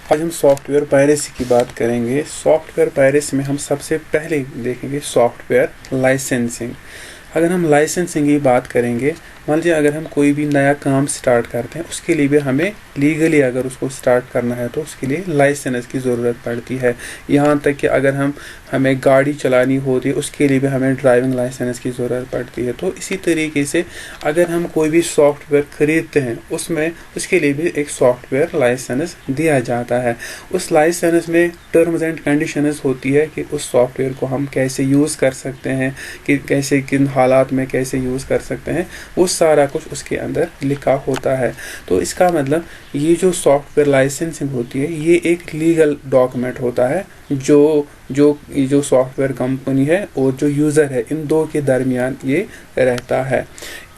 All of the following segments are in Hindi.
आज हम सॉफ्टवेयर पायरेसी की बात करेंगे। सॉफ्टवेयर पायरेसी में हम सबसे पहले देखेंगे सॉफ्टवेयर लाइसेंसिंग। अगर हम लाइसेंसिंग की बात करेंगे, मान लीजिए अगर हम कोई भी नया काम स्टार्ट करते हैं, उसके लिए भी हमें लीगली अगर उसको स्टार्ट करना है तो उसके लिए लाइसेंस की ज़रूरत पड़ती है। यहाँ तक कि अगर हमें गाड़ी चलानी होती है, उसके लिए भी हमें ड्राइविंग लाइसेंस की ज़रूरत पड़ती है। तो इसी तरीके से अगर हम कोई भी सॉफ्टवेयर ख़रीदते हैं, उसके लिए भी एक सॉफ्टवेयर लाइसेंस दिया जाता है। उस लाइसेंस में टर्म्स एंड कंडीशंस होती है कि उस सॉफ्टवेयर को हम कैसे यूज़ कर सकते हैं, कि कैसे किन हालात में कैसे यूज़ कर सकते हैं, वो सारा कुछ उसके अंदर लिखा होता है। तो इसका मतलब ये जो सॉफ्टवेयर लाइसेंसिंग होती है, ये एक लीगल डॉक्यूमेंट होता है ये जो सॉफ्टवेयर कंपनी है और जो यूज़र है, इन दो के दरमियान ये रहता है।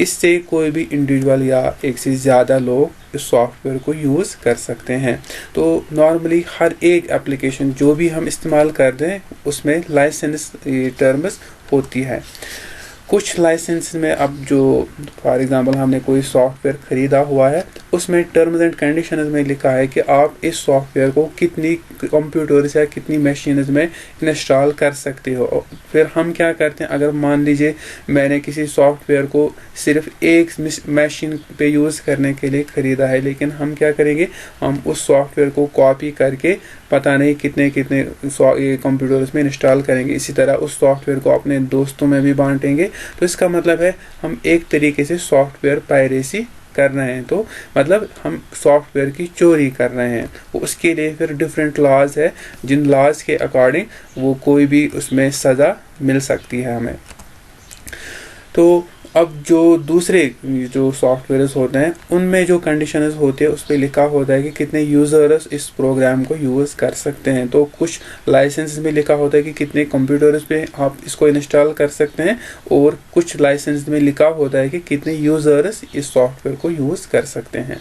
इससे कोई भी इंडिविजुअल या एक से ज़्यादा लोग इस सॉफ्टवेयर को यूज़ कर सकते हैं। तो नॉर्मली हर एक एप्लीकेशन जो भी हम इस्तेमाल करते हैं, उसमें लाइसेंस टर्म्स होती है। कुछ लाइसेंस में अब जो फॉर एग्जांपल हमने कोई सॉफ्टवेयर ख़रीदा हुआ है, उसमें टर्म्स एंड कंडीशंस में लिखा है कि आप इस सॉफ्टवेयर को कितनी कंप्यूटर्स या कितनी मशीन्स में इंस्टॉल कर सकते हो। फिर हम क्या करते हैं, अगर मान लीजिए मैंने किसी सॉफ्टवेयर को सिर्फ एक मशीन पे यूज़ करने के लिए ख़रीदा है, लेकिन हम क्या करेंगे, हम उस सॉफ्टवेयर को कॉपी करके पता नहीं कितने कंप्यूटर्स में इंस्टॉल करेंगे। इसी तरह उस सॉफ्टवेयर को अपने दोस्तों में भी बांटेंगे। तो इसका मतलब है हम एक तरीके से सॉफ्टवेयर पायरेसी कर रहे हैं। तो मतलब हम सॉफ्टवेयर की चोरी कर रहे हैं। उसके लिए फिर डिफरेंट लॉज है, जिन लॉज के अकॉर्डिंग वो कोई भी उसमें सज़ा मिल सकती है हमें। तो अब जो दूसरे जो सॉफ्टवेयर्स होते हैं, उनमें जो कंडीशंस होती है उस पर लिखा होता है कि कितने यूज़र्स इस प्रोग्राम को यूज़ कर सकते हैं। तो कुछ लाइसेंस में लिखा होता है कि कितने कंप्यूटर्स पे आप इसको इंस्टॉल कर सकते हैं, और कुछ लाइसेंस में लिखा होता है कि कितने यूज़र्स इस सॉफ्टवेयर को यूज़ कर सकते हैं।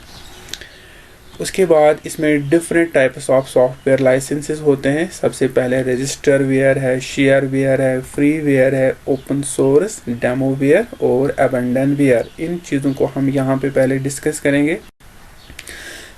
उसके बाद इसमें different types of software licences होते हैं। सबसे पहले रजिस्टरवेयर है, शेयरवेयर है, फ्रीवेयर है, ओपन सोर्स, डेमोवेयर और अबंडनवेयर। इन चीज़ों को हम यहाँ पे पहले डिस्कस करेंगे।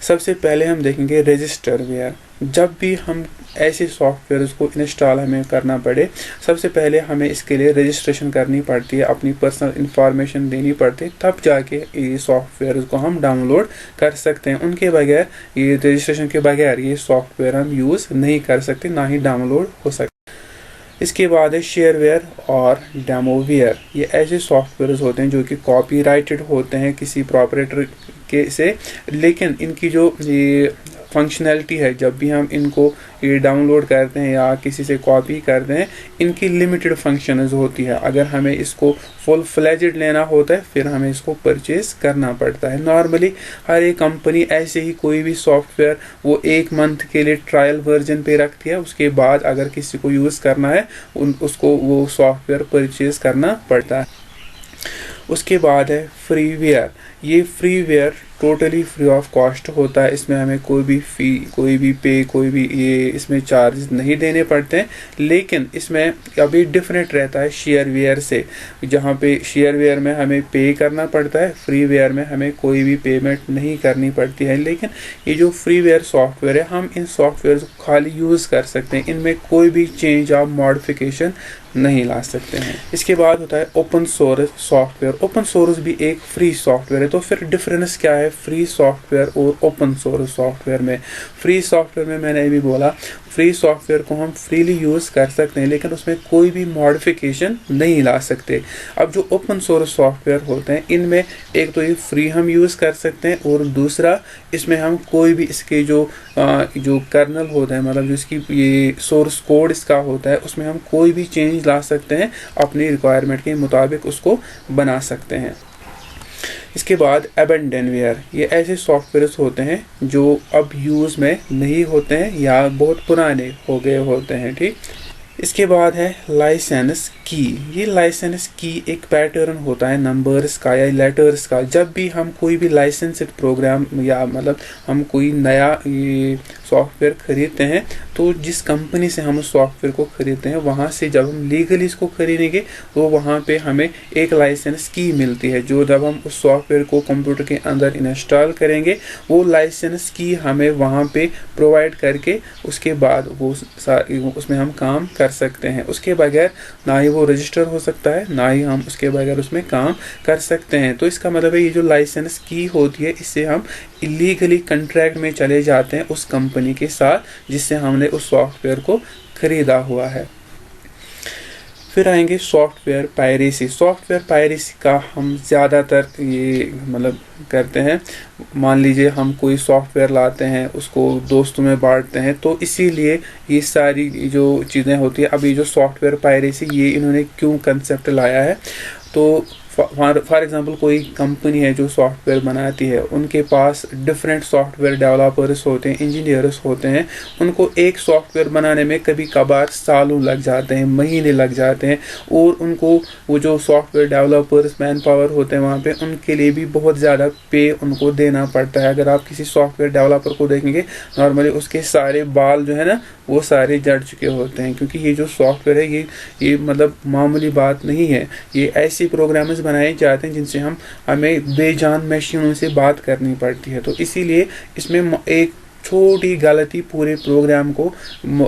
सबसे पहले हम देखेंगे रजिस्टरवेयर। जब भी हम ऐसे सॉफ्टवेयर को इंस्टॉल हमें करना पड़े, सबसे पहले हमें इसके लिए रजिस्ट्रेशन करनी पड़ती है, अपनी पर्सनल इंफॉर्मेशन देनी पड़ती है, तब जाके ये सॉफ्टवेयर को हम डाउनलोड कर सकते हैं। उनके बगैर, ये रजिस्ट्रेशन के बगैर ये सॉफ्टवेयर हम यूज़ नहीं कर सकते, ना ही डाउनलोड हो सकते। इसके बाद है शेयरवेयर और डेमोवेयर। ये ऐसे सॉफ्टवेयर होते हैं जो कि कॉपीराइटेड होते हैं किसी प्रॉपरेटर के से, लेकिन इनकी जो ये फंक्शनैलिटी है, जब भी हम इनको ये डाउनलोड करते हैं या किसी से कॉपी करते हैं, इनकी लिमिटेड फंक्शंस होती है। अगर हमें इसको फुल फ्लेजेड लेना होता है, फिर हमें इसको परचेज करना पड़ता है। नॉर्मली हर एक कंपनी ऐसे ही कोई भी सॉफ्टवेयर वो 1 मंथ के लिए ट्रायल वर्जन पे रखती है। उसके बाद अगर किसी को यूज़ करना है, उसको वो सॉफ्टवेयर परचेज करना पड़ता है। उसके बाद है फ्रीवेयर। ये freeware totally free of cost होता है। इसमें हमें कोई भी फ़ी, कोई भी पे, कोई भी ये इसमें चार्जेस नहीं देने पड़ते हैं। लेकिन इसमें अभी डिफरेंट रहता है शेयरवेयर से, जहाँ पे शेयरवेयर में हमें पे करना पड़ता है, फ्रीवेयर में हमें कोई भी पेमेंट नहीं करनी पड़ती है। लेकिन ये जो फ्रीवेयर सॉफ्टवेयर है, हम इन सॉफ्टवेयर को खाली यूज़ कर सकते हैं, इनमें कोई भी चेंज या मॉडिफिकेशन नहीं ला सकते हैं। इसके बाद होता है open source software. Open source भी एक फ्री सॉफ्टवेयर है। तो फिर डिफरेंस क्या है फ्री सॉफ्टवेयर और ओपन सोर्स सॉफ्टवेयर में? फ्री सॉफ्टवेयर में मैंने अभी बोला, फ्री सॉफ्टवेयर को हम फ्रीली यूज़ कर सकते हैं, लेकिन उसमें कोई भी मॉडिफिकेशन नहीं ला सकते। अब जो ओपन सोर्स सॉफ्टवेयर होते हैं, इनमें एक तो ये फ्री हम यूज़ कर सकते हैं, और दूसरा इसमें हम कोई भी इसके जो कर्नल होता है, मतलब जिसकी ये सोर्स कोड इसका होता है, उसमें हम कोई भी चेंज ला सकते हैं, अपनी रिक्वायरमेंट के मुताबिक उसको बना सकते हैं। इसके बाद अबंडनवेयर। ये ऐसे सॉफ्टवेयर होते हैं जो अब यूज़ में नहीं होते हैं या बहुत पुराने हो गए होते हैं। ठीक, इसके बाद है लाइसेंस की। ये लाइसेंस की एक पैटर्न होता है नंबर्स का या लेटर्स का। जब भी हम कोई भी लाइसेंस्ड प्रोग्राम या मतलब हम कोई नया ये सॉफ्टवेयर खरीदते हैं, तो जिस कंपनी से हम उस सॉफ्टवेयर को खरीदते हैं वहाँ से जब हम लीगली इसको खरीदेंगे तो वहाँ पे हमें एक लाइसेंस की मिलती है, जो जब हम उस सॉफ्टवेयर को कंप्यूटर के अंदर इंस्टॉल करेंगे वो लाइसेंस की हमें वहाँ पे प्रोवाइड करके उसके बाद वो उसमें हम काम कर सकते हैं। उसके बगैर ना ही वो रजिस्टर हो सकता है, ना ही हम उसके बगैर उसमें काम कर सकते हैं। तो इसका मतलब है ये जो लाइसेंस की होती है इससे हम इलीगली कॉन्ट्रैक्ट में चले जाते हैं उस कंपनी के साथ जिससे हमने उस सॉफ्टवेयर को खरीदा हुआ है। फिर आएंगे सॉफ्टवेयर पायरेसी। सॉफ्टवेयर पायरेसी का हम ज़्यादातर ये मतलब करते हैं, मान लीजिए हम कोई सॉफ्टवेयर लाते हैं उसको दोस्तों में बांटते हैं, तो इसीलिए ये सारी जो चीज़ें होती है। अभी जो सॉफ्टवेयर पायरेसी ये इन्होंने क्यों कंसेप्ट लाया है, तो फॉर एग्जांपल कोई कंपनी है जो सॉफ्टवेयर बनाती है, उनके पास डिफरेंट सॉफ्टवेयर डेवलपर्स होते हैं, इंजीनियर्स होते हैं। उनको एक सॉफ्टवेयर बनाने में कभी कभार सालों लग जाते हैं, महीने लग जाते हैं, और उनको वो जो सॉफ्टवेयर डेवलपर्स मैन पावर होते हैं वहाँ पे उनके लिए भी बहुत ज़्यादा पे उनको देना पड़ता है। अगर आप किसी सॉफ्टवेयर डेवलपर को देखेंगे नॉर्मली उसके सारे बाल जो है ना वो सारे जड़ चुके होते हैं, क्योंकि ये जो सॉफ्टवेयर है ये मतलब मामूली बात नहीं है। ये ऐसे प्रोग्राम्स बनाए जाते हैं जिनसे हमें बेजान मशीनों से बात करनी पड़ती है। तो इसीलिए इसमें एक छोटी गलती पूरे प्रोग्राम को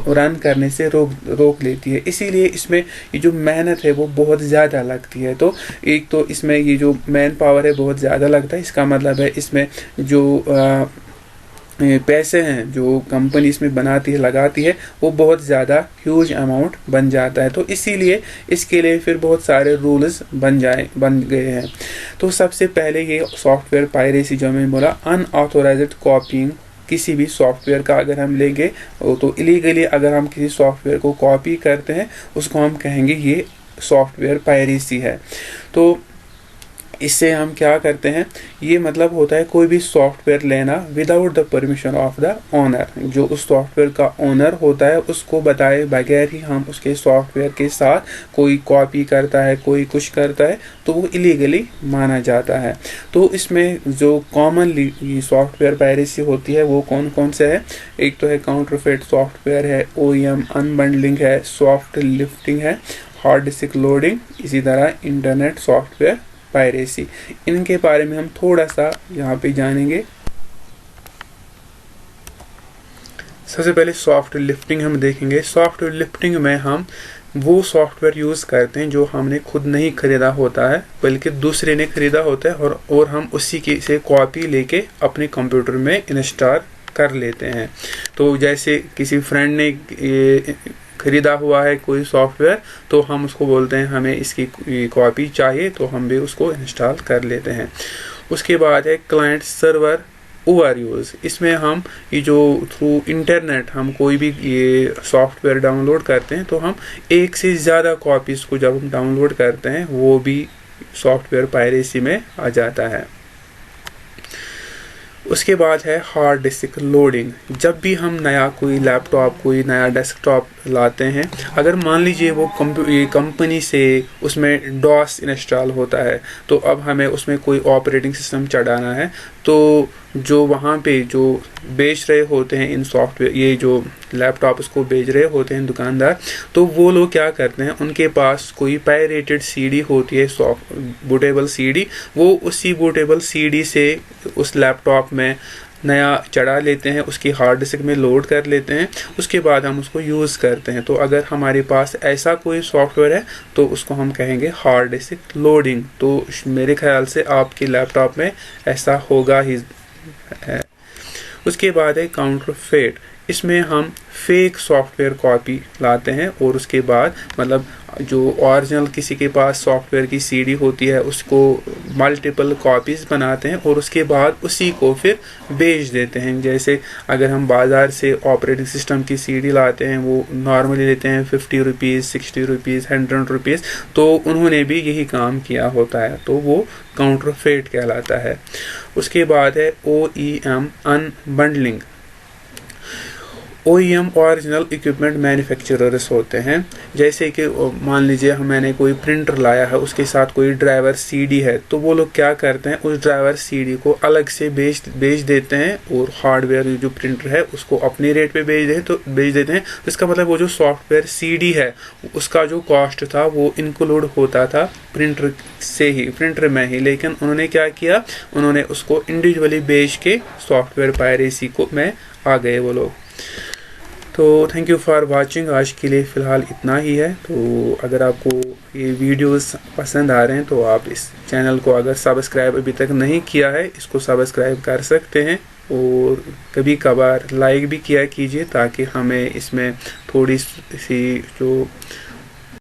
रन करने से रोक लेती है। इसीलिए इसमें ये जो मेहनत है वो बहुत ज़्यादा लगती है। तो एक तो इसमें ये जो मैन पावर है बहुत ज़्यादा लगता है, इसका मतलब है इसमें जो पैसे हैं जो कंपनी इसमें बनाती है लगाती है वो बहुत ज़्यादा ह्यूज अमाउंट बन जाता है। तो इसीलिए इसके लिए फिर बहुत सारे रूल्स बन गए हैं। तो सबसे पहले ये सॉफ्टवेयर पायरेसी जो मैंने बोला, अनऑथोराइज्ड कॉपिंग किसी भी सॉफ्टवेयर का अगर हम लेंगे तो इलीगली अगर हम किसी सॉफ्टवेयर को कॉपी करते हैं उसको हम कहेंगे ये सॉफ्टवेयर पायरेसी है। तो इससे हम क्या करते हैं, ये मतलब होता है कोई भी सॉफ्टवेयर लेना without the permission of the owner. जो उस सॉफ्टवेयर का ओनर होता है उसको बताए बगैर ही हम उसके सॉफ्टवेयर के साथ कोई कॉपी करता है, कोई कुछ करता है, तो वो इलीगली माना जाता है। तो इसमें जो कॉमनली सॉफ्टवेयर पायरेसी होती है वो कौन कौन से है, एक तो है काउंटरफेट सॉफ्टवेयर है, OEM अनबंडलिंग है, सॉफ्ट लिफ्टिंग है, हार्ड डिस्क लोडिंग, इसी तरह इंटरनेट सॉफ्टवेयर पायरेसी। इनके बारे में हम थोड़ा सा यहाँ पे जानेंगे। सबसे पहले सॉफ्ट लिफ्टिंग हम देखेंगे। सॉफ्ट लिफ्टिंग में हम वो सॉफ्टवेयर यूज़ करते हैं जो हमने खुद नहीं खरीदा होता है बल्कि दूसरे ने खरीदा होता है, और हम उसी की से कॉपी लेके अपने कंप्यूटर में इंस्टॉल कर लेते हैं। तो जैसे किसी फ्रेंड ने खरीदा हुआ है कोई सॉफ्टवेयर, तो हम उसको बोलते हैं हमें इसकी कॉपी चाहिए, तो हम भी उसको इंस्टॉल कर लेते हैं। उसके बाद है क्लाइंट सर्वर ओवर यूज़। इसमें हम ये जो थ्रू इंटरनेट हम कोई भी ये सॉफ्टवेयर डाउनलोड करते हैं तो हम एक से ज़्यादा कॉपीज़ को जब हम डाउनलोड करते हैं वो भी सॉफ्टवेयर पायरेसी में आ जाता है। उसके बाद है हार्ड डिस्क लोडिंग। जब भी हम नया कोई लैपटॉप कोई नया डेस्कटॉप लाते हैं, अगर मान लीजिए वो कंपनी से उसमें डॉस इंस्टॉल होता है, तो अब हमें उसमें कोई ऑपरेटिंग सिस्टम चढ़ाना है, तो जो वहाँ पे जो बेच रहे होते हैं इन सॉफ्टवेयर ये जो लैपटॉप उसको बेच रहे होते हैं दुकानदार, तो वो लोग क्या करते हैं, उनके पास कोई पायरेटेड सीडी होती है, बूटेबल सीडी, वो उसी बूटेबल सीडी से उस लैपटॉप में नया चढ़ा लेते हैं, उसकी हार्ड डिस्क में लोड कर लेते हैं, उसके बाद हम उसको यूज़ करते हैं। तो अगर हमारे पास ऐसा कोई सॉफ्टवेयर है तो उसको हम कहेंगे हार्ड डिस्क लोडिंग। तो मेरे ख्याल से आपके लैपटॉप में ऐसा होगा ही है। उसके बाद है काउंटरफेट। इसमें हम फेक सॉफ्टवेयर कॉपी लाते हैं और उसके बाद मतलब जो ओरिजिनल किसी के पास सॉफ्टवेयर की सीडी होती है उसको मल्टीपल कॉपीज़ बनाते हैं और उसके बाद उसी को फिर बेच देते हैं। जैसे अगर हम बाज़ार से ऑपरेटिंग सिस्टम की सीडी लाते हैं वो नॉर्मली लेते हैं 50 रुपीज़, 60 रुपीज़, 100 रुपीज़, तो उन्होंने भी यही काम किया होता है, तो वो काउंटरफेट कहलाता है। उसके बाद है OEM unbundling. OEM original equipment manufacturers होते हैं। जैसे कि मान लीजिए मैंने कोई प्रिंटर लाया है, उसके साथ कोई ड्राइवर CD है, तो वो लोग क्या करते हैं, उस ड्राइवर CD को अलग से बेच देते हैं और हार्डवेयर जो प्रिंटर है उसको अपने रेट पे बेच देते हैं। इसका मतलब वो जो सॉफ्टवेयर CD है उसका जो कॉस्ट था वो इंक्लूड होता था प्रिंटर में ही, लेकिन उन्होंने क्या किया, उन्होंने उसको इंडिविजुअली बेच के सॉफ्टवेयर पायरेसी को में आ गए वो लोग। तो थैंक यू फॉर वाचिंग। आज के लिए फ़िलहाल इतना ही है। तो अगर आपको ये वीडियोस पसंद आ रहे हैं तो आप इस चैनल को अगर सब्सक्राइब अभी तक नहीं किया है, इसको सब्सक्राइब कर सकते हैं और कभी कभार लाइक भी किया कीजिए, ताकि हमें इसमें थोड़ी सी जो